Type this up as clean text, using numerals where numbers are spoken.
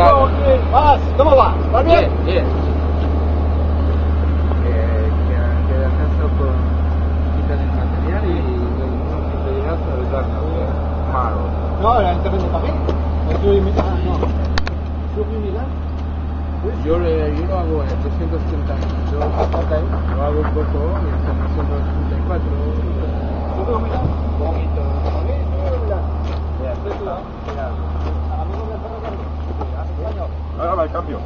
tal? Vas, ¿cómo va? ¿Vas bien? Bien. Que descanso con quitar el material y de llegar a arreglarlo. Malo. No, era el terreno también. No. Yo lo hago en 230 yo lo hago un poco y estamos en 234. Bonito. Ahora va el cambio.